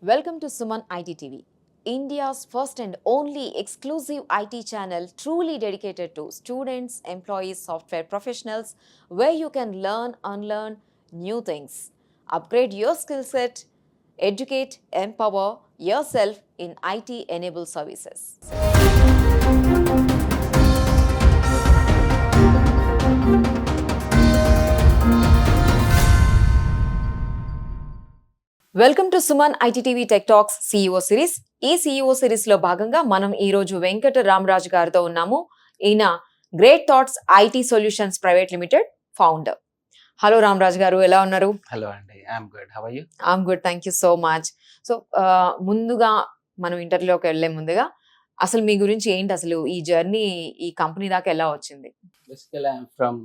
Welcome to Suman IT TV, India's first and only exclusive IT channel truly dedicated to students, employees, software professionals, where you can learn, unlearn new things, upgrade your skill set, educate, empower yourself in IT enabled services. Welcome to Suman ITTV tech talks CEO series. ఈ CEO series లో భాగంగా మనం ఈ రోజు వెంకట రామరాజు గారితో ఉన్నాము. ఈయన great thoughts IT solutions private limited founder. Hello Ramaraju garu, ఎలా ఉన్నారు? హలో అండి, I'm good. How are you? I'm good, thank you so much. So ముందుగా మనం ఇంటర్వ్యూలోకి వెళ్లే ముందుగా అసలు మీ గురించి ఏంటి, అసలు ఈ జర్నీ ఈ కంపెనీ దాకా ఎలా వచ్చింది? Basically, I'm from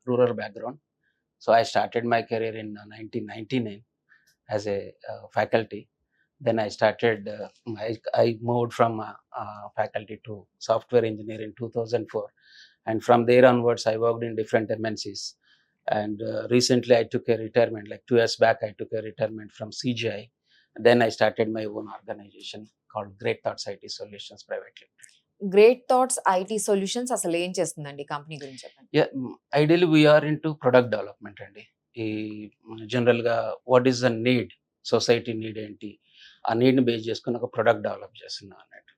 rural background. So I started my career in 1999 as a faculty. Then I started, I moved from faculty to software engineer in 2004. And from there onwards, I worked in different MNCs. And recently, I took a retirement. Like 2 years back, I took a retirement from CGI. Then I started my own organization called Great Thoughts IT Solutions Private Limited. Great thoughts IT solutions అసలు ఏం చేస్తుందండి? Company గురించి చెప్పండి. Ideally, we are into product development అండి. ఈ జనరల్గా what is the need, society need ఏంటి, ఆ నీడ్ని బేస్ చేసుకుని ఒక ప్రొడక్ట్ డెవలప్ చేస్తున్నాం అన్నట్టు.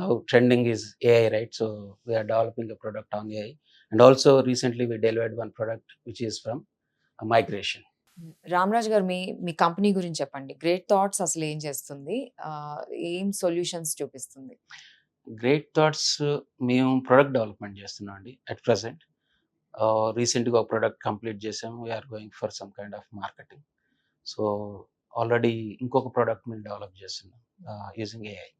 Now trending is AI, right? So we're developing a product on AI. And also recently we delivered one product which is from migration. Ramaraj garu, మీ company గురించి చెప్పండి. Great thoughts అసలు ఏం చేస్తుంది, ఏం సొల్యూషన్స్ చూపిస్తుంది? గ్రేట్ థాట్స్ మేము ప్రొడక్ట్ డెవలప్మెంట్ చేస్తున్నాం అండి అట్ ప్రజెంట్. రీసెంట్గా ఒక ప్రొడక్ట్ కంప్లీట్ చేసాము. We're going for some kind of marketing. So already ఇంకొక ప్రొడక్ట్ మేము డెవలప్ చేస్తున్నాం యూజింగ్ ఏఐ.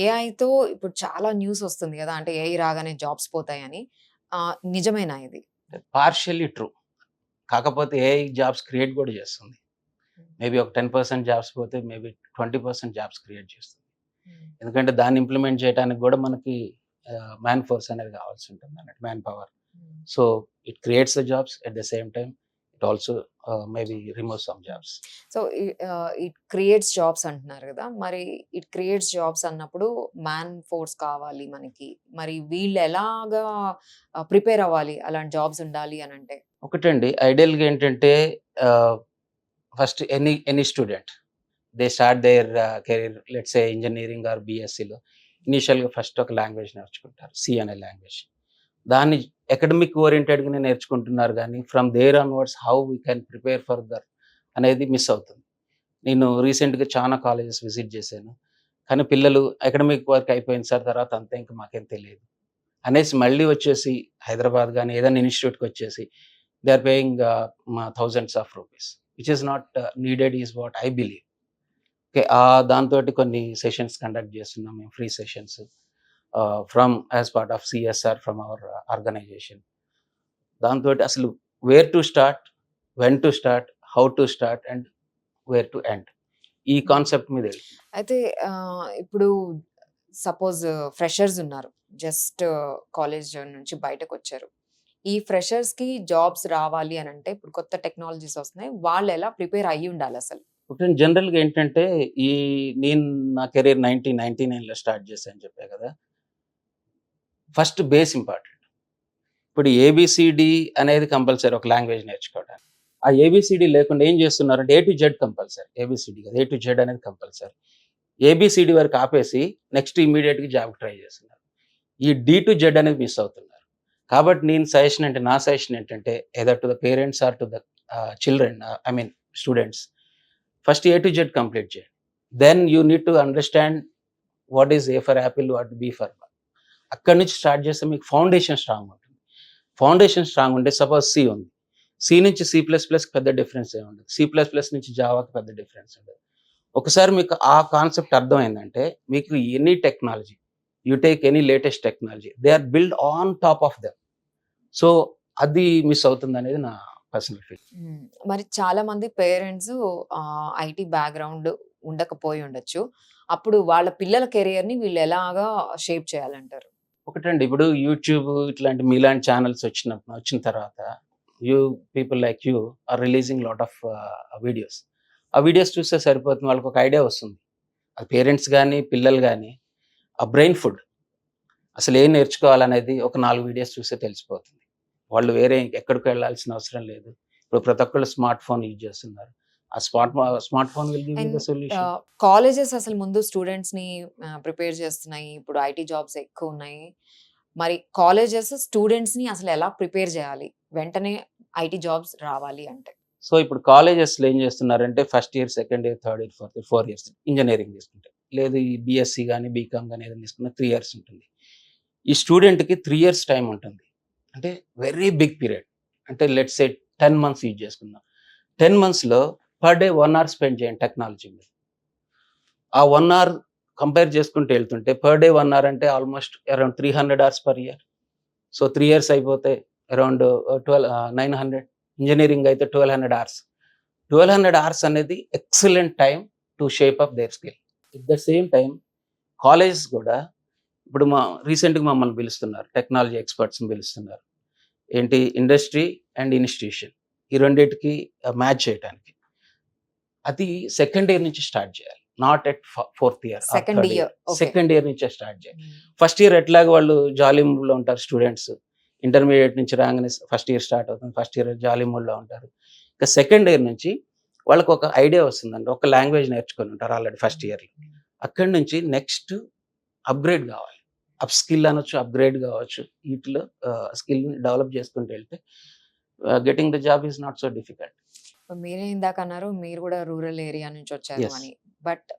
ఏఐతో ఇప్పుడు చాలా న్యూస్ వస్తుంది కదా, అంటే ఏఐ రాగానే జాబ్స్ పోతాయని. నిజమేనా ఇది? Partially true. కాకపోతే ఏఐ జాబ్స్ క్రియేట్ కూడా చేస్తుంది. మేబీ ఒక 10% జాబ్స్ పోతే మేబీ 20% జాబ్స్ క్రియేట్ చేస్తుంది. ఎందుకంటే దాన్ని ఇంప్లిమెంట్ చేయడానికి కూడా మనకి మ్యాన్ ఫోర్స్ అనేది కావాల్సి ఉంటుంది అన్నట్టు, man power. So it creates the jobs, at the same time it also maybe remove some jobs. So it creates jobs అంటున్నారు కదా, మరి ఇట్ క్రియేట్స్ జాబ్స్ అన్నప్పుడు మ్యాన్ ఫోర్స్ కావాలి మనకి. మరి వీళ్ళు ఎలాగా ప్రిపేర్ అవ్వాలి అలాంటి జాబ్స్ ఉండాలి అని అంటే? ఒకటండి, ఐడియల్గా ఏంటంటే first any student they start their career, let's a engineering or బిఎస్సిలో ఇనీషియల్గా ఫస్ట్ ఒక లాంగ్వేజ్ నేర్చుకుంటారు, సి అనే లాంగ్వేజ్. దాన్ని అకాడమిక్ ఓరియంటెడ్గానే నేర్చుకుంటున్నారు, కానీ from there onwards how we can prepare further అనేది మిస్ అవుతుంది. నేను రీసెంట్గా చాలా కాలేజెస్ విజిట్ చేశాను, కానీ పిల్లలు అకాడమిక్ వర్క్ అయిపోయిన సార్ తర్వాత అంతా ఇంకా మాకేం తెలియదు అనేసి మళ్ళీ వచ్చేసి హైదరాబాద్ కానీ ఏదైనా ఇన్స్టిట్యూట్కి వచ్చేసి they are paying thousands of rupees, which is not needed is what I believe. Okay, దాంతో కొన్ని సెషన్స్ కండక్ట్ చేస్తున్నాం మేము, free sessions from as part of CSR from our organization. దాంతో అసలు where to start, when to start, how to start and where to end, ఈ concept మీద. అయితే ఇప్పుడు సపోజ్ ఫ్రెషర్స్ ఉన్నారు, జస్ట్ కాలేజ్ నుంచి బయటకు వచ్చారు. ఈ ఫ్రెషర్స్ కి జాబ్స్ రావాలి అని అంటే ఇప్పుడు కొత్త టెక్నాలజీస్ వస్తున్నాయి, వాళ్ళు ఎలా ప్రిపేర్ అయ్యి ఉండాలి అసలు? జనరల్గా ఏంటంటే నేను నా కెరీర్ 1999లో స్టార్ట్ చేశాను చెప్పా కదా. First base important. ఇప్పుడు ఏబిసిడి అనేది కంపల్సరీ ఒక లాంగ్వేజ్ నేర్చుకోవడానికి. ఆ ఏబిసిడి లేకుండా ఏం చేస్తున్నారంటే A to Z compulsory, ABCD కదా, ఏ టు జెడ్ అనేది కంపల్సరీ. ఏబిసిడి వరకు ఆపేసి నెక్స్ట్ ఇమీడియట్గా జాబ్కి ట్రై చేస్తున్నారు. ఈ డి టు జెడ్ అనేది మిస్ అవుతున్నారు. కాబట్టి నా సజెషన్ ఏంటంటే either to the parents or to the children, I mean students, first A to Z complete చేయండి. Then you need to understand what is A for apple, what B for ball. అక్కడి నుంచి start చేస్తే మీకు foundation strong ఉంటుంది. Foundation strong ఉంటే suppose C ఉంది, C నుంచి C++కి పెద్ద డిఫరెన్స్ ఏమి ఉండదు, C++ నుంచి జావాకి పెద్ద డిఫరెన్స్ ఉండదు. ఒకసారి మీకు ఆ కాన్సెప్ట్ అర్థమైందంటే మీకు any technology, you take any latest technology, they are build on top of them. So అది మిస్ అవుతుంది అనేది నా పర్సనల్ ఫీల్. మరి చాలా మంది పేరెంట్స్ ఐటీ బ్యాక్గ్రౌండ్ ఉండకపోయి ఉండొచ్చు, అప్పుడు వాళ్ళ పిల్లల కెరియర్ ని వీళ్ళు ఎలాగా షేప్ చేయాలంటారు? ఒకటండి, ఇప్పుడు యూట్యూబ్ ఇట్లాంటి మీలాంటి ఛానల్స్ వచ్చిన తర్వాత people like you are releasing lot of videos. ఆ వీడియోస్ చూస్తే సరిపోతుంది, వాళ్ళకి ఒక ఐడియా వస్తుంది. అది పేరెంట్స్ కానీ పిల్లలు కానీ ఆ బ్రెయిన్ ఫుడ్ అసలు ఏం నేర్చుకోవాలనేది ఒక 4 వీడియోస్ చూస్తే తెలిసిపోతుంది. వాళ్ళు వేరే ఎక్కడికి వెళ్ళాల్సిన అవసరం లేదు. ఇప్పుడు ప్రతి ఒక్కళ్ళు స్మార్ట్ ఫోన్ యూజ్ చేస్తున్నారు. ఆ smart phone will give you and the solution. Colleges అసలు ముందు స్టూడెంట్స్‌ని ప్రిపేర్ చేస్తున్నాయి. ఇప్పుడు ఐటీ జాబ్స్ ఎక్కువున్నాయి. మరి కాలేజెస్ స్టూడెంట్స్‌ని అసలు ఎలా ప్రిపేర్ చేయాలి? వెంటనే ఐటీ జాబ్స్ రావాలి అంటే? సో ఇప్పుడు కాలేజెస్‌లో ఏం చేస్తున్నారంటే first year, second year, third year, fourth year 4 years engineering తీసుకుంటే. లేదు ఈ బీఎస్సీ గాని, బీకామ్ గాని ఏదైనా తీసుకున్నా 3 ఇయర్స్ ఉంటుంది. ఈ స్టూడెంట్‌కి 3 ఇయర్స్ టైమ్ ఉంటుంది. అంటే వెరీ బిగ్ పీరియడ్. అంటే లెట్స్ సే 10 మంత్స్ యూజ్ చేసుకుందాం. 10 మంత్స్‌లో పర్ డే 1 అవర్ స్పెండ్ చేయండి టెక్నాలజీ మీద. ఆ 1 అవర్ కంపేర్ చేసుకుంటూ వెళ్తుంటే పర్ డే 1 అవర్ అంటే almost around 300 hours per year. So 3 years అయిపోతే అరౌండ్ 900. ఇంజినీరింగ్ అయితే 1200 అవర్స్. 1200 అవర్స్ అనేది excellent time to shape up there skill. At the same time colleges కూడా ఇప్పుడు రీసెంట్‌గా మమ్మల్ని పిలుస్తున్నారు. టెక్నాలజీ ఎక్స్‌పర్ట్స్‌ని పిలుస్తున్నారు. ఏంటి ఇండస్ట్రీ అండ్ ఇన్‌స్టిట్యూషన్ ఈ రెండిటికి మ్యాచ్ చేయటానికి. అది సెకండ్ ఇయర్ నుంచి స్టార్ట్ చేయాలి. Not at fourth year. Second year. Okay. Second year నుంచే స్టార్ట్ చేయాలి. ఫస్ట్ ఇయర్ ఎట్లాగో వాళ్ళు జాలీ మూడ్‌లో ఉంటారు స్టూడెంట్స్. ఇంటర్మీడియట్ నుంచి రాగానే ఫస్ట్ ఇయర్ స్టార్ట్ అవుతుంది. ఫస్ట్ ఇయర్ జాలీ మూడ్‌లో ఉంటారు. ఇక సెకండ్ ఇయర్ నుంచి వాళ్ళకి ఒక ఐడియా వస్తుందండి. ఒక లాంగ్వేజ్ నేర్చుకొని ఉంటారు ఆల్రెడీ ఫస్ట్ ఇయర్‌లో. అక్కడి నుంచి నెక్స్ట్ అప్‌గ్రేడ్ కావాలి. అప్ స్కిల్ అనొచ్చు, అప్‌గ్రేడ్ కావచ్చు. వీటిలో స్కిల్‌ని డెవలప్ చేసుకుంటూ వెళ్తే getting the job is not so difficult. మీరే ఇందాక అన్నారు మీరు కూడా రూరల్ ఏరియా నుంచి వచ్చారు Yes. అని. బట్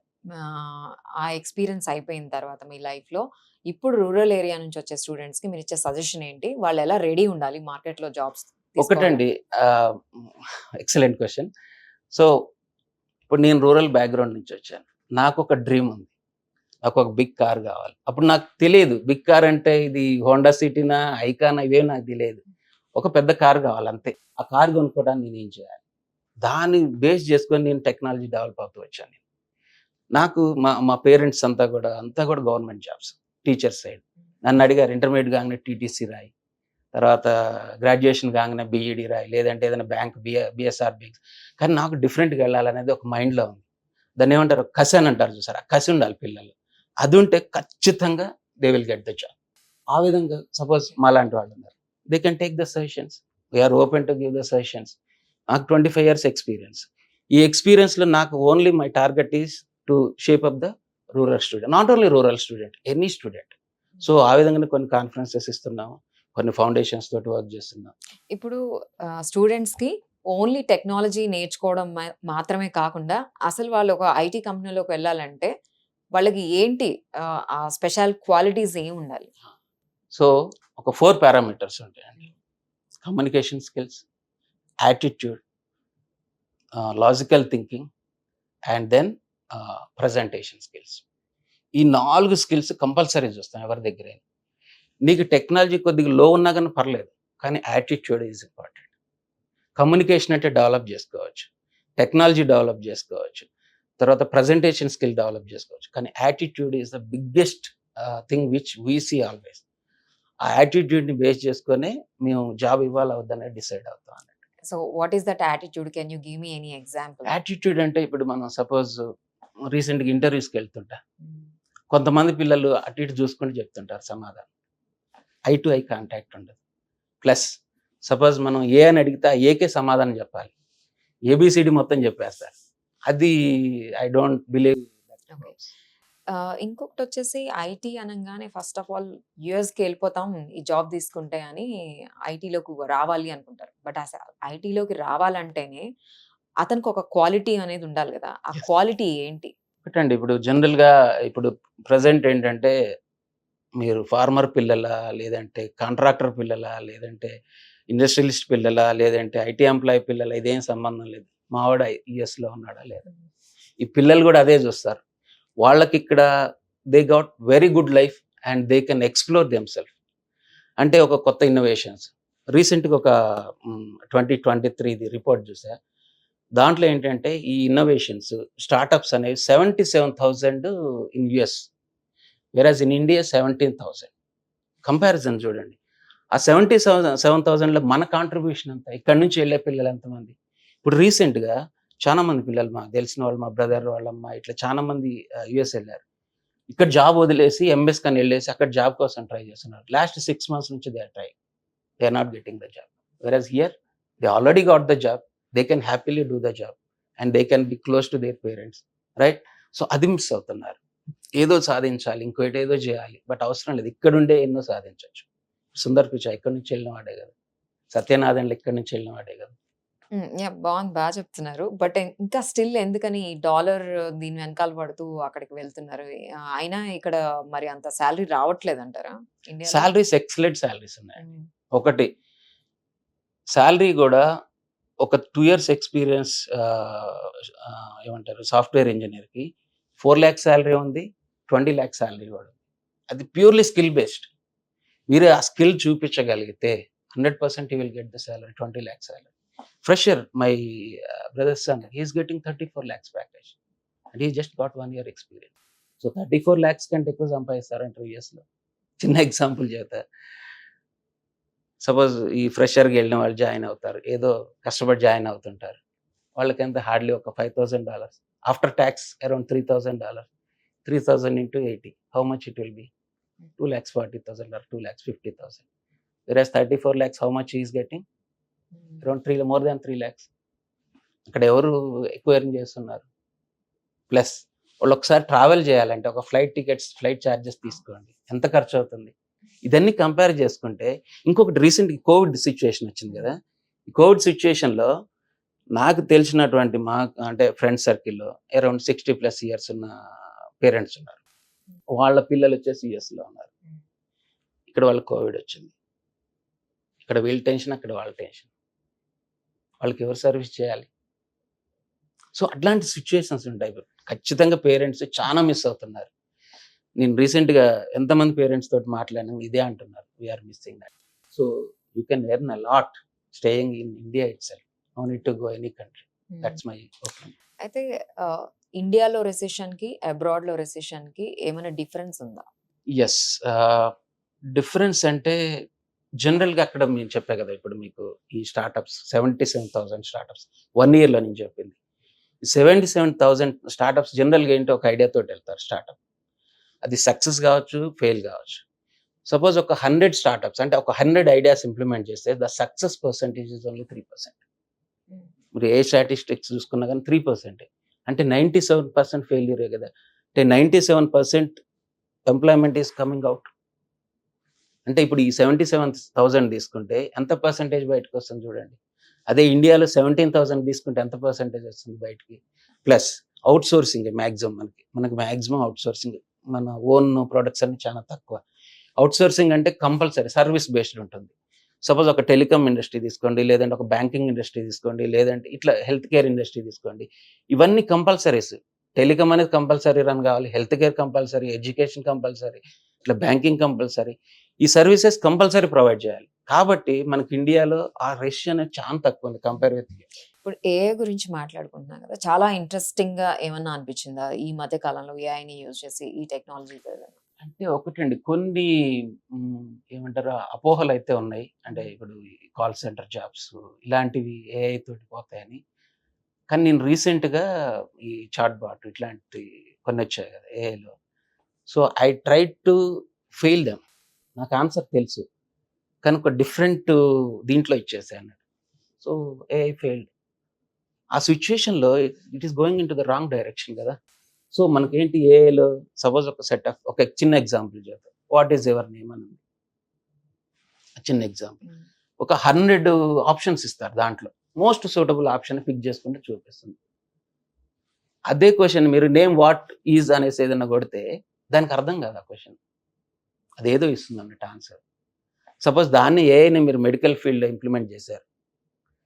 ఆ ఎక్స్‌పీరియన్స్ అయిపోయిన తర్వాత మీ లైఫ్‌లో ఇప్పుడు రూరల్ ఏరియా నుంచి వచ్చే స్టూడెంట్స్‌కి మీరిచ్చే సజెషన్ ఏంటి? వాళ్ళు ఎలా రెడీ ఉండాలి మార్కెట్‌లో జాబ్స్ ఒకటండి ఎక్సలెంట్ క్వెషన్. సో ఇప్పుడు నేను రూరల్ బ్యాక్‌గ్రౌండ్ నుంచి వచ్చాను. నాకొక డ్రీమ్ ఉంది. నాకొక బిగ్ కార్ కావాలి. అప్పుడు నాకు తెలియదు బిగ్ కార్ అంటే ఇది హోండా సిటీనా, ఐకానా ఇవేం నాకు తెలియదు. ఒక పెద్ద కార్ కావాలి అంతే. ఆ కార్ కొనుక్కోవడానికి నేనేం చేయాలి? దాన్ని బేస్ చేసుకొని నేను టెక్నాలజీ డెవలప్ అవుతూ వచ్చాను. నాకు మా పేరెంట్స్ అంతా కూడా గవర్నమెంట్ జాబ్స్. Teacher side. నన్ను అడిగారు ఇంటర్మీడియేట్ కాగానే టీటీసీ రాయి. తర్వాత గ్రాడ్యుయేషన్ కాగానే బీఈడీ రాయి. లేదంటే ఏదైనా బ్యాంక్ బిఎస్ఆర్ బ్యాంక్స్. కానీ నాకు డిఫరెంట్‌గా వెళ్ళాలనేది ఒక మైండ్‌లో ఉంది. దాన్ని ఏమంటారు కసి అని అంటారు చూసారా? కసి ఉండాలి పిల్లలు. అది ఉంటే ఖచ్చితంగా they will get the job. ఆ విధంగా సపోజ్ మాలాంటి వాళ్ళు ఉన్నారు. They can take the suggestions. We're open to give the suggestions. నాకు 25 ఇయర్స్ ఎక్స్‌పీరియన్స్. ఈ ఎక్స్‌పీరియన్స్‌లో నాకు only my target is to shape up the rural student. Not only rural student, any student. So ఆ విధంగానే కొన్ని కాన్ఫరెన్సెస్ ఇస్తున్నాము. కొన్ని foundations తోటి వర్క్ చేస్తున్నాం. ఇప్పుడు స్టూడెంట్స్‌కి ఓన్లీ టెక్నాలజీ నేర్చుకోవడం మాత్రమే కాకుండా అసలు వాళ్ళు ఒక ఐటీ కంపెనీలోకి వెళ్ళాలంటే వాళ్ళకి ఏంటి ఆ స్పెషల్ క్వాలిటీస్ ఏమి ఉండాలి? సో ఒక 4 పారామీటర్స్ ఉంటాయండి. Communication skills, attitude, logical thinking and then presentation skills. ఈ 4 స్కిల్స్ కంపల్సరీ చూస్తాం ఎవరి దగ్గరైనా. నీకు టెక్నాలజీ కొద్దిగా లో ఉన్నా కానీ పర్లేదు. కానీ యాటిట్యూడ్ ఈజ్ ఇంపార్టెంట్. కమ్యూనికేషన్ అంటే డెవలప్ చేసుకోవచ్చు. టెక్నాలజీ డెవలప్ చేసుకోవచ్చు. తర్వాత ప్రజెంటేషన్ స్కిల్ డెవలప్ చేసుకోవచ్చు. కానీ attitude is the biggest thing which we see always. ఆ యాటిట్యూడ్‌ని బేస్ చేసుకొనే మేము జాబ్ ఇవ్వాలా వద్దనేది డిసైడ్ అవుతాం అన్నట్టు. So what is that attitude? Can you give me any example? Attitude అంటే ఇప్పుడు మనం సపోజ్ రీసెంట్‌గా ఇంటర్వ్యూస్‌కి వెళ్తుంటా. కొంతమంది పిల్లలు అటు ఇటు చూసుకుంటూ చెప్తుంటారు సమాధానం. ఐ టు ఐ కాంటాక్ట్ ఉండదు. ప్లస్ సపోజ్ మనం ఏ అని అడిగితే ఆ ఏకే సమాధానం చెప్పాలి. ఏబీసీడీ మొత్తం చెప్పేస్తారు. అది ఐ డోంట్ బిలీవ్. ఇంకొకటి వచ్చేసి ఐటీ అనగానే ఫస్ట్ ఆఫ్ ఆల్ యూఎస్‌కి వెళ్ళిపోతాం ఈ జాబ్ తీసుకుంటే అని ఐటీలోకి రావాలి అనుకుంటారు. బట్ అసలు ఐటీలోకి రావాలంటేనే అతనికి ఒక క్వాలిటీ అనేది ఉండాలి కదా! ఆ Yes. క్వాలిటీ ఏంటి? ఒకటండి ఇప్పుడు జనరల్‌గా ఇప్పుడు ప్రెజెంట్ ఏంటంటే మీరు ఫార్మర్ పిల్లలా, లేదంటే కాంట్రాక్టర్ పిల్లలా, లేదంటే ఇండస్ట్రియలిస్ట్ పిల్లలా, లేదంటే ఐటీ ఎంప్లాయీ పిల్లలా ఇదేం సంబంధం లేదు. మావాడు యూఎస్‌లో ఉన్నాడా లేదా? ఈ పిల్లలు కూడా అదే చూస్తారు. వాళ్ళకి ఇక్కడ they got very good life and they can explore themself. అంటే ఒక కొత్త ఇన్నోవేషన్స్. రీసెంట్‌గా ఒక 2023ది రిపోర్ట్ చూసా. దాంట్లో ఏంటంటే ఈ ఇన్నోవేషన్స్, స్టార్టప్స్ అనేవి 77,000 in US. వేరాజ్ in India 17,000. Comparison చూడండి. ఆ 77,000లో మన కాంట్రిబ్యూషన్ ఎంత? ఇక్కడి నుంచి వెళ్ళే పిల్లలు ఎంతమంది? ఇప్పుడు రీసెంట్‌గా చాలా మంది పిల్లలు మాకు తెలిసిన వాళ్ళు, మా బ్రదర్ వాళ్ళమ్మ ఇట్లా చాలా మంది యూఎస్ వెళ్ళారు. ఇక్కడ జాబ్ వదిలేసి ఎంఎస్ కని వెళ్ళేసి అక్కడ జాబ్ కోసం ట్రై చేస్తున్నారు. లాస్ట్ 6 months నుంచి they are trying. They are not getting the job. Versus here they already got the job. They can happily do the job and they can be close to their parents, right? So అది miss అవుతున్నారు. ఏదో సాధించాలి, ఇంకోటి ఏదో చేయాలి, but అవసరం లేదు. ఇక్కడుండే ఎన్నో సాధించవచ్చు. సుందర్ పిచాయ్ ఇక్కడి నుంచి వెళ్ళిన వాడే కదా, సత్యనారాయణలు ఇక్కడి నుంచి వెళ్ళిన వాడే కదా. యాహ్! బావుంది. చెప్తున్నారు. బట్ ఇంకా స్టిల్ ఎందుకని డాలర్ దీని వెనకాల పడుతూ అక్కడికి వెళ్తున్నారు? అయినా ఇక్కడ మరి అంత సాలరీ రావట్లేదంటారా ఇండియాలో? సాలరీస్ ఎక్సలెంట్ సాలరీస్ ఉన్నాయి. హ్మ్. ఒకటి సాలరీ కూడా ఒక 2 years ఎక్స్పీరియన్స్ ఏమంటారు సాఫ్ట్వేర్ ఇంజనీర్కి 4 lakhs సాలరీ ఉంది, 20 lakhs సాలరీ కూడా ఉంది. అది ప్యూర్లీ స్కిల్ బేస్డ్. మీరు ఆ స్కిల్ చూపించగలిగితే 100% you will get the salary, 20 lakhs salary. Fresher, my brother's son, he is getting 34 lakhs package and he just got 1 year experience. So 34 lakhs కంటే ఎక్కువ సంపాదిస్తారంట యూఎస్లో. చిన్న ఎగ్జాంపుల్ చేత సపోజ్ ఈ ఫ్రెషర్కి వెళ్ళిన వాళ్ళు జాయిన్ అవుతారు, ఏదో కష్టపడి జాయిన్ అవుతుంటారు. వాళ్ళకి ఎంత హార్డ్లీ ఒక $5,000 after tax around $3,000. 3,000 into 80, how much it will be? 2,40,000 or 2,50,000. Whereas 34 lakhs, how much he is getting? Around more than 3 lakhs. అక్కడ ఎవరు ఎక్కువ ఎర్న్ చేస్తున్నారు? ప్లస్ వాళ్ళు ఒకసారి ట్రావెల్ చేయాలంటే ఒక ఫ్లైట్ టికెట్స్, ఫ్లైట్ ఛార్జెస్ తీసుకోండి, ఎంత ఖర్చు అవుతుంది? ఇదన్నీ కంపేర్ చేసుకుంటే ఇంకొకటి రీసెంట్ కోవిడ్ సిచ్యువేషన్ వచ్చింది కదా. ఈ కోవిడ్ సిచ్యువేషన్లో నాకు తెలిసినటువంటి అంటే ఫ్రెండ్ సర్కిల్లో అరౌండ్ 60+ years ఉన్న పేరెంట్స్ ఉన్నారు. వాళ్ళ పిల్లలు వచ్చేసి యూఎస్లో ఉన్నారు. ఇక్కడ వాళ్ళకి కోవిడ్ వచ్చింది. ఇక్కడ వీళ్ళ టెన్షన్, అక్కడ వాళ్ళ టెన్షన్. వాళ్ళకి ఎవరు సర్వీస్ చేయాలి? సో అట్లాంటి సిచ్యువేషన్స్ ఉంటాయి. ఖచ్చితంగా పేరెంట్స్ చాలా మిస్ అవుతున్నారు. నేను రీసెంట్గా ఎంతమంది పేరెంట్స్ తోటి మాట్లాడినా ఇదే అంటున్నారు, we're missing that. So you can earn a lot staying in India itself, no need to go any country. That's my opinion. అయితే ఇండియాలో రెసెషన్‌కి, అబ్రాడ్‌లో రెసెషన్‌కి ఏమైనా డిఫరెన్స్ ఉందా? ఎస్. డిఫరెన్స్ అంటే జనరల్గా అక్కడ నేను చెప్పా కదా, ఇప్పుడు మీకు ఈ స్టార్టప్స్ 77,000 స్టార్టప్స్ 1 yearలో నేను చెప్పింది. 77,000 స్టార్టప్స్ జనరల్గా ఏంటో ఒక ఐడియా తోటి వెళ్తారు స్టార్టప్. అది సక్సెస్ కావచ్చు, ఫెయిల్ కావచ్చు. సపోజ్ ఒక 100 స్టార్టప్స్ అంటే ఒక 100 ఐడియాస్ ఇంప్లిమెంట్ చేస్తే the success percentage is only 3%. మీరు ఏ స్టాటిస్టిక్స్ చూసుకున్నా కానీ 3%. అంటే 97% ఫెయిల్యూరే కదా. అంటే 97% ఎంప్లాయ్మెంట్ ఈస్ కమింగ్ అవుట్. అంటే ఇప్పుడు ఈ 77,000 తీసుకుంటే ఎంత పర్సెంటేజ్ బయటకు వస్తుంది చూడండి. అదే ఇండియాలో 17,000 తీసుకుంటే ఎంత పర్సెంటేజ్ వస్తుంది బయటికి? ప్లస్ అవుట్ సోర్సింగ్ మ్యాక్సిమం మనకి మ్యాక్సిమం అవుట్ సోర్సింగ్. మన ఓన్ ప్రొడక్ట్స్ అన్ని చాలా తక్కువ. అవుట్ సోర్సింగ్ అంటే కంపల్సరీ సర్వీస్ బేస్డ్ ఉంటుంది. సపోజ్ ఒక టెలికామ్ ఇండస్ట్రీ తీసుకోండి, లేదంటే ఒక బ్యాంకింగ్ ఇండస్ట్రీ తీసుకోండి, లేదంటే ఇట్లా హెల్త్ కేర్ ఇండస్ట్రీ తీసుకోండి. ఇవన్నీ కంపల్సరీస్. టెలికామ్ అనేది కంపల్సరీ రన్ కావాలి, health care compulsory, education compulsory, ఇట్లా బ్యాంకింగ్ కంపల్సరీ. ఈ సర్వీసెస్ కంపల్సరీ ప్రొవైడ్ చేయాలి. కాబట్టి మనకి ఇండియాలో ఆ రేషియో అనేది చాలా తక్కువ ఉంది కంపేర్ విత్. ఇప్పుడు ఏఐ గురించి మాట్లాడుకుంటున్నాం కదా, చాలా ఇంట్రెస్టింగ్‌గా ఏమన్నా అనిపించిందా ఈ మధ్య కాలంలో ఏఐని యూజ్ చేసి ఈ టెక్నాలజీతో ఏదైనా? అంటే ఒకటండి, కొన్ని ఏమంటారు అపోహలు అయితే ఉన్నాయి. అంటే ఇప్పుడు కాల్ సెంటర్ జాబ్స్ ఇలాంటివి ఏఐ తోటి పోతాయని. కానీ నేను రీసెంట్గా ఈ చాట్ బాట్ ఇట్లాంటి కొన్ని వచ్చాయి కదా ఏఐలో. So I try to fail them. నాకు ఆన్సర్ తెలుసు కానీ ఒక డిఫరెంట్ దీంట్లో ఇచ్చేసాను. So AI failed. ఆ సిచ్యుయేషన్లో it is going into the wrong direction కదా. సో మనకేంటి ఏఐలో సపోజ్ ఒక సెట్ ఆఫ్ ఒక చిన్న ఎగ్జాంపుల్ చేద్దాం. వాట్ ఈస్ యువర్ నేమ్ అని చిన్న ఎగ్జాంపుల్. ఒక 100 ఆప్షన్స్ ఇస్తారు, దాంట్లో మోస్ట్ సూటబుల్ ఆప్షన్ పిక్ చేసుకుంటే చూపిస్తుంది. అదే క్వశ్చన్ మీరు నేమ్ వాట్ ఈజ్ అనేసి ఏదైనా కొడితే దానికి అర్థం కాదు ఆ క్వశ్చన్, అదేదో ఇస్తుంది అన్నట్టు ఆన్సర్. సపోజ్ దాన్ని ఏఐని మీరు మెడికల్ ఫీల్డ్లో ఇంప్లిమెంట్ చేశారు,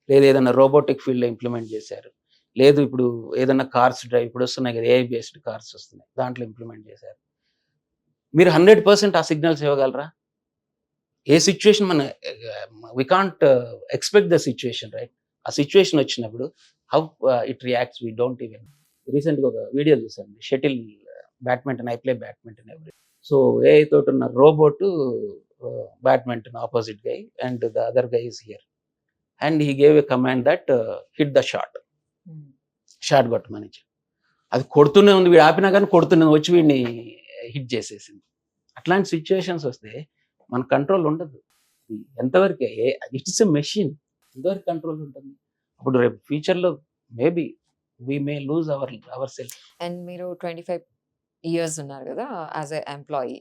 లేదు ఏదైనా రోబోటిక్ ఫీల్డ్లో ఇంప్లిమెంట్ చేశారు, లేదు ఇప్పుడు ఏదైనా కార్స్ డ్రైవ్ ఇప్పుడు వస్తున్నాయి కదా, ఏఐ బేస్డ్ కార్స్ వస్తున్నాయి, దాంట్లో ఇంప్లిమెంట్ చేశారు. మీరు 100% ఆ సిగ్నల్స్ ఇవ్వగలరా? A situation we can't expect the situation, right? ఆ సిచ్యువేషన్ వచ్చినప్పుడు how it reacts we don't even. రీసెంట్గా ఒక వీడియో చూసాను, shuttle badminton, I play badminton every. So AI తోటి ఉన్న robot badminton opposite guy and the other guy is here and he gave a command that hit the shot. Shot కొట్టమని చెప్పి. అది కొడుతూనే ఉంది, వీడు ఆపినా కానీ కొడుతూనే వచ్చి వీడిని హిట్ చేసేసింది. అట్లాంటి సిచ్యువేషన్స్ వస్తే మన కంట్రోల్ ఉండదు. ఎంతవరకే ఇట్స్ ఎ మెషిన్, ఎంతవరకు కంట్రోల్ ఉంటుంది. అప్పుడు రేపు ఫ్యూచర్లో maybe we may lose our self. And మీరు 25 years ఉన్నారు కదా as a employee.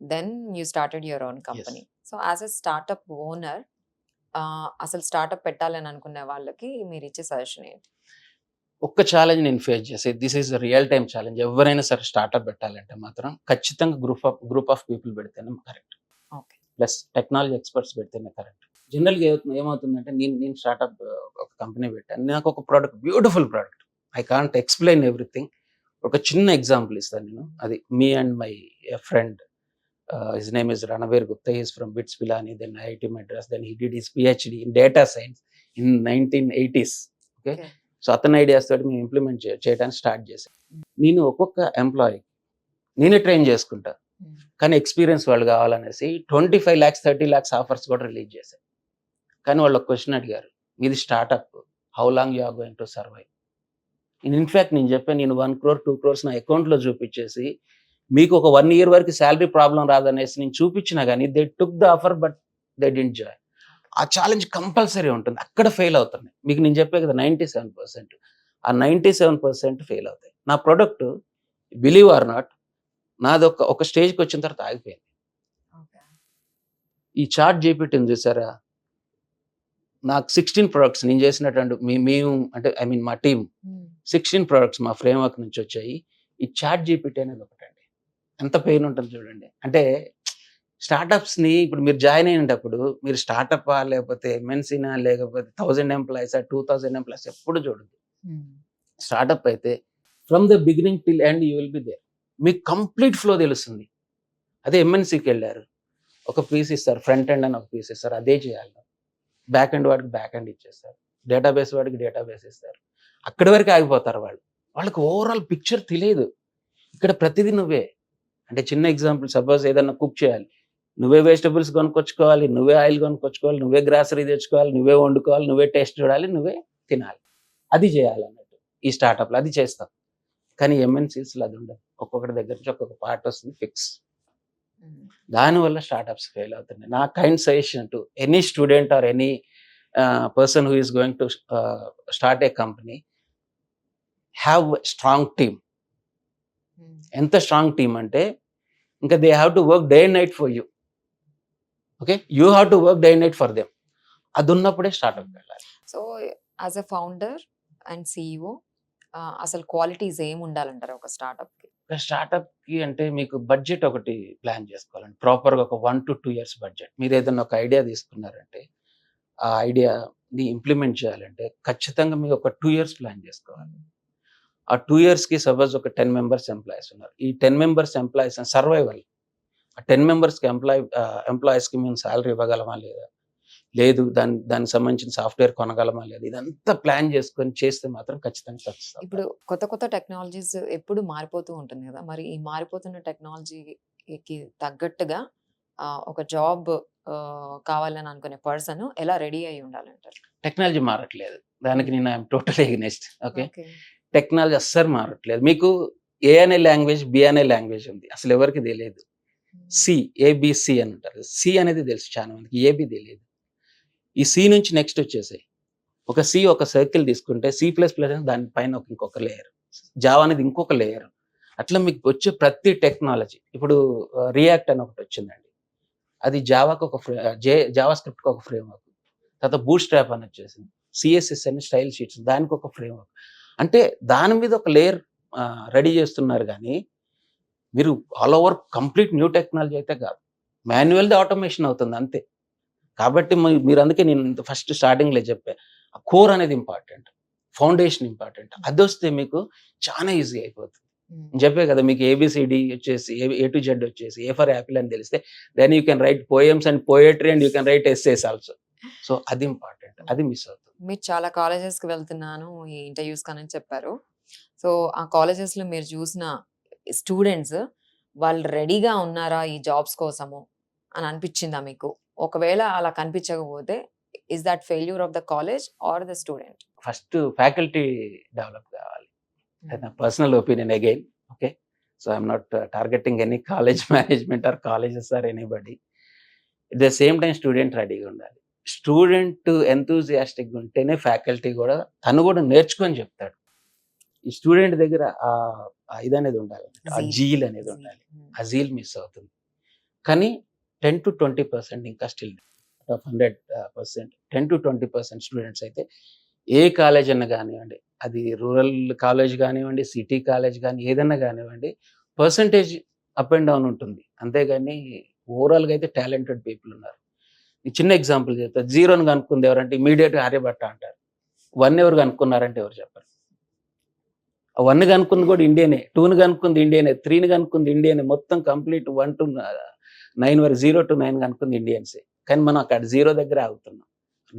Then you started your own company. So as a startup owner అసలు స్టార్ట్అప్ పెట్టాలని అనుకునే వాళ్ళకి మీరు ఇచ్చే సజెషన్ ఏంటి? ఒక్క ఛాలెంజ్ నేను ఫేస్ చేసే, this is real time challenge. ఎవరైనా సరే స్టార్ట్అప్ పెట్టాలంటే మాత్రం ఖచ్చితంగా గ్రూప్ ఆఫ్ పీపుల్ పెడితేనే correct. Okay. Plus technology experts పెడితేనే కరెక్ట్. జనరల్గా ఏమవుతుందంటే నేను స్టార్ట్అప్ ఒక కంపెనీ పెట్టాను, నాకు ఒక product, beautiful product, I can't explain everything. ఒక చిన్న ఎగ్జాంపుల్ ఇస్తాను నేను. అది మీ and my friend, his name is Ranbir Gupta, is from BITS Pilani, then IIT Madras, then he did his PhD in data science in 1980s. Okay. So అతని ఐడియాస్ తోటి మేము implement చేయడానికి స్టార్ట్ చేశాం. నేను ఒక్కొక్క ఎంప్లాయీ నేనే ట్రైన్ చేసుకుంటా, కానీ ఎక్స్పీరియన్స్ వాళ్ళు కావాలనేసి 25 lakhs 30 lakhs ఆఫర్స్ కూడా రిలీజ్ చేశాను. కానీ వాళ్ళు ఒక క్వశ్చన్ అడిగారు, ఇది startup, how long you are going to survive. In fact నేను చెప్పాను, నేను 1 crore 2 crores నా అకౌంట్లో చూపించేసి మీకు ఒక 1 year వరకు శాలరీ ప్రాబ్లం రాదనేసి నేను చూపించినా కానీ they took the offer but they didn't Joy. ఆ ఛాలెంజ్ కంపల్సరీ ఉంటుంది, అక్కడ ఫెయిల్ అవుతున్నాయి. మీకు నేను చెప్పే కదా 97%, ఆ 97% ఫెయిల్ అవుతాయి. నా ప్రొడక్ట్ బిలీవ్ ఆర్ నాట్ నాది ఒక స్టేజ్కి వచ్చిన తర్వాత ఆగిపోయింది. ఈ చాట్ జీపీటీ ఉంది చూసారా, నాకు 16 products నేను చేసినటువంటి మేము అంటే ఐ మీన్ మా టీం 16 products మా ఫ్రేమ్వర్క్ నుంచి వచ్చాయి. ఈ చాట్ జీపీటీ అనేది ఒకటండి, ఎంత పెయిన్ ఉంటుంది చూడండి. అంటే స్టార్టప్స్ని ఇప్పుడు మీరు జాయిన్ అయినప్పుడు మీరు స్టార్టప్ లేకపోతే ఎంఎన్సీనా లేకపోతే 1000 employees 2000 employees ఎప్పుడు చూడదు. స్టార్టప్ అయితే from the beginning till end you will be there, మీకు కంప్లీట్ ఫ్లో తెలుస్తుంది. అదే ఎంఎన్సీకి వెళ్ళారు, ఒక పీస్ ఇస్తారు, ఫ్రంట్ ఎండ్ అని ఒక పీస్ ఇస్తారు, అదే చేయాలి. బ్యాక్ ఎండ్ వాడికి బ్యాక్ ఎండ్ ఇచ్చేస్తారు, డేటాబేస్ వాడికి డేటాబేస్ ఇస్తారు. అక్కడి వరకు ఆగిపోతారు వాళ్ళు, వాళ్ళకి ఓవరాల్ పిక్చర్ తెలియదు. ఇక్కడ ప్రతిదీ నువ్వే. అంటే చిన్న ఎగ్జాంపుల్, సపోజ్ ఏదన్నా కుక్ చేయాలి, నువ్వే వెజిటబుల్స్ కొనుక్కొచ్చుకోవాలి, నువ్వే ఆయిల్ కొనుక్కొచ్చుకోవాలి, నువ్వే గ్రాసరీ తెచ్చుకోవాలి, నువ్వే వండుకోవాలి, నువ్వే టేస్ట్ చూడాలి, నువ్వే తినాలి. అది చేయాలి అన్నట్టు ఈ స్టార్టప్లో, అది చేస్తాం. కానీ ఎంఎన్సీస్లో అది ఉండదు, ఒక్కొక్కటి దగ్గర నుంచి ఒక్కొక్క పార్ట్ వస్తుంది ఫిక్స్. దానివల్ల స్టార్టప్స్ ఫెయిల్ అవుతున్నాయి. నా kind suggestion to any student or any person who is going to start A company, have strong team. ఎంత స్ట్రాంగ్ టీమ్ అంటే ఇంకా they have to work day and night for you. Okay, you have to work day and night for them. అది ఉన్నప్పుడే startup వెళ్ళాలి. So as a founder and CEO అసలు qualities ఏమి ఉండాలంటారు ఒక స్టార్ట్అప్కి? స్టార్ట్అప్కి అంటే మీకు బడ్జెట్ ఒకటి ప్లాన్ చేసుకోవాలండి, ప్రాపర్గా ఒక 1 to 2 years బడ్జెట్. మీరు ఏదైనా ఒక ఐడియా తీసుకున్నారంటే ఆ ఐడియాని ఇంప్లిమెంట్ చేయాలంటే ఖచ్చితంగా మీరు ఒక 2 years ప్లాన్ చేసుకోవాలి. ఆ 2 yearsకి సపోజ్ ఒక 10 members ఎంప్లాయీస్ ఉన్నారు, ఈ 10 members ఎంప్లాయీస్ సర్వైవల్. ఆ 10 membersకి ఎంప్లాయీస్కి మేము శాలరీ ఇవ్వగలమా లేదా, లేదు దానికి సంబంధించిన సాఫ్ట్వేర్ కొనగలమా లేదు, ఇదంతా ప్లాన్ చేసుకొని చేస్తే మాత్రం ఖచ్చితంగా సక్సెస్. ఇప్పుడు కొత్త టెక్నాలజీస్ ఎప్పుడు మారిపోతూ ఉంటుంది కదా, మరి ఈ మారిపోతున్న టెక్నాలజీకి తగ్గట్టుగా ఒక జాబ్ కావాలని అనుకునే పర్సన్ ఎలా రెడీ అయి ఉండాలంటారు? టెక్నాలజీ మారట్లేదు, దానికి నేను I'm totally against. Okay, technology అస్సలు మారట్లేదు. మీకు ఏ అనే లాంగ్వేజ్, బి అనే లాంగ్వేజ్ ఉంది, అసలు ఎవరికి తెలియదు. సి, ఏబిసి అని అంటారు. సి అనేది తెలుసు చాలా మందికి, ఏబి తెలియదు. ఈ సి నుంచి నెక్స్ట్ వచ్చేసాయి. ఒక సర్కిల్ తీసుకుంటే C++ అనేది దానిపైన ఇంకొక లేయర్, జావా అనేది ఇంకొక లేయర్. అట్లా మీకు వచ్చే ప్రతి టెక్నాలజీ, ఇప్పుడు రియాక్ట్ అని ఒకటి వచ్చిందండి, అది జావాకి జావా స్క్రిప్ట్కి ఒక ఫ్రేమ్వర్క్. తర్వాత బూట్ స్ట్రాప్ అని వచ్చేసింది, సిఎస్ఎస్ అని స్టైల్ షీట్స్, దానికి ఒక ఫ్రేమ్వర్క్. అంటే దాని మీద ఒక లేయర్ రెడీ చేస్తున్నారు, కానీ మీరు all over complete new technology అయితే కాదు, మాన్యువల్ది ఆటోమేషన్ అవుతుంది అంతే. కాబట్టి మీరు అందుకే నేను ఫస్ట్ స్టార్టింగ్లో చెప్పా, కోర్ అనేది ఇంపార్టెంట్, ఫౌండేషన్ ఇంపార్టెంట్. అది వస్తే మీకు చాలా ఈజీ అయిపోతుంది. నేను చెప్పే కదా, మీకు ABCD వచ్చేసి A to Z వచ్చేసి A ఫర్ యాపిల్ అని తెలిస్తే then you can write poems and poetry and you can write essays also. So అది ఇంపార్టెంట్, అది మిస్ అవుతుంది. మీరు చాలా కాలేజెస్కి వెళ్తున్నాను ఈ ఇంటర్వ్యూస్ కానీ చెప్పారు. సో ఆ కాలేజెస్లో మీరు చూసిన స్టూడెంట్స్ వాళ్ళు రెడీగా ఉన్నారా ఈ జాబ్స్ కోసము అని అనిపించిందా మీకు? ఒకవేళ అలా కనిపించకపోతే is that failure of the college or the student? First faculty develop కావాలి. అది నా personal opinion again. Okay. So I'm not targeting any college management or colleges or anybody. At the same time student రెడీగా ఉండాలి. Student ఎంతూజియాస్టిక్గా ఉంటేనే faculty కూడా తను కూడా నేర్చుకొని చెప్తాడు. ఈ స్టూడెంట్ దగ్గర ఇదనేది ఉండాలి, ఆ జీల్ అనేది ఉండాలి. ఆ జీల్ మిస్ అవుతుంది. కానీ 10-20% ఇంకా స్టిల్ ఆఫ్ 100% 10-20% స్టూడెంట్స్ అయితే ఏ కాలేజ్ అన్నా కానివ్వండి, అది రూరల్ కాలేజ్ కానివ్వండి, సిటీ కాలేజ్ కానీ ఏదన్నా కానివ్వండి, పర్సంటేజ్ అప్ అండ్ డౌన్ ఉంటుంది. అంతేగాని ఓవరాల్గా అయితే టాలెంటెడ్ పీపుల్ ఉన్నారు. ఈ చిన్న ఎగ్జాంపుల్ చెప్తా. జీరోని కనుక్కుంది ఎవరంటే ఇమీడియట్గా ఆర్యభట్ట అంటారు. 1 ఎవరు కనుక్కున్నారంటే ఎవరు చెప్పరు. 1 కనుక్కుంది కూడా ఇండియనే, 2ని కనుక్కుంది ఇండియనే, 3ని కనుక్కుంది ఇండియనే, మొత్తం కంప్లీట్ 1 to 9 వరకు 0 to 9 కనుక్కుంది ఇండియన్సే. కానీ మనం అక్కడ 0 దగ్గర ఆగుతున్నాం.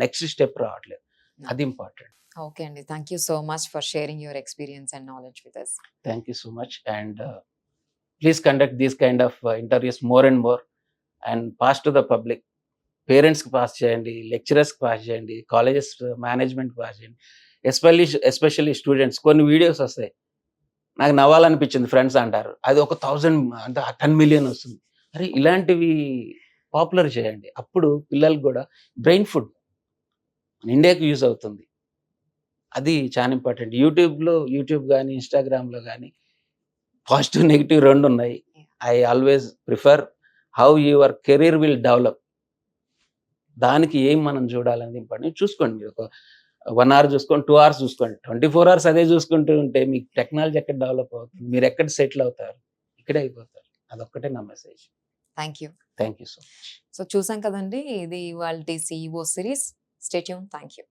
నెక్స్ట్ స్టెప్ రావట్లేదు. అది ఇంపార్టెంట్. ఓకే అండి. Thank you so much for sharing your experience and knowledge with us. Thank you so much, and please conduct these kind of interviews more and more and pass to the public. పేరెంట్స్కి pass చేయండి, లెక్చరర్స్కి pass చేయండి, colleges మేనేజ్మెంట్కి pass చేయండి. Especially students. కొన్ని videos వస్తాయి, నాకు నవ్వాలనిపించింది friends అంటారు, అది ఒక 1000 అంటే 10 million వస్తుంది. అరే ఇలాంటివి పాపులర్ చేయండి. అప్పుడు పిల్లలకు కూడా బ్రెయిన్ ఫుడ్ ఇండియాకి యూజ్ అవుతుంది. అది చాలా ఇంపార్టెంట్. యూట్యూబ్ కానీ ఇన్స్టాగ్రామ్లో కానీ పాజిటివ్ నెగిటివ్ 2 ఉన్నాయి. I always prefer how your career will develop. దానికి ఏం మనం చూడాలనేది ఇంపార్టెంట్. చూసుకోండి, మీరు ఒక 1 hour చూసుకోండి, 2 hours చూసుకోండి, 24 hours అదే చూసుకుంటూ ఉంటే మీకు టెక్నాలజీ ఎక్కడ డెవలప్ అవుతుంది, మీరు ఎక్కడ సెటిల్ అవుతారు, ఇక్కడే అయిపోతారు. అదొక్కటే నా message. Thank you. Thank you so much. So చూసాం కదండి, ఇది ఇవాల్టి CEO series. Stay tune. Thank you.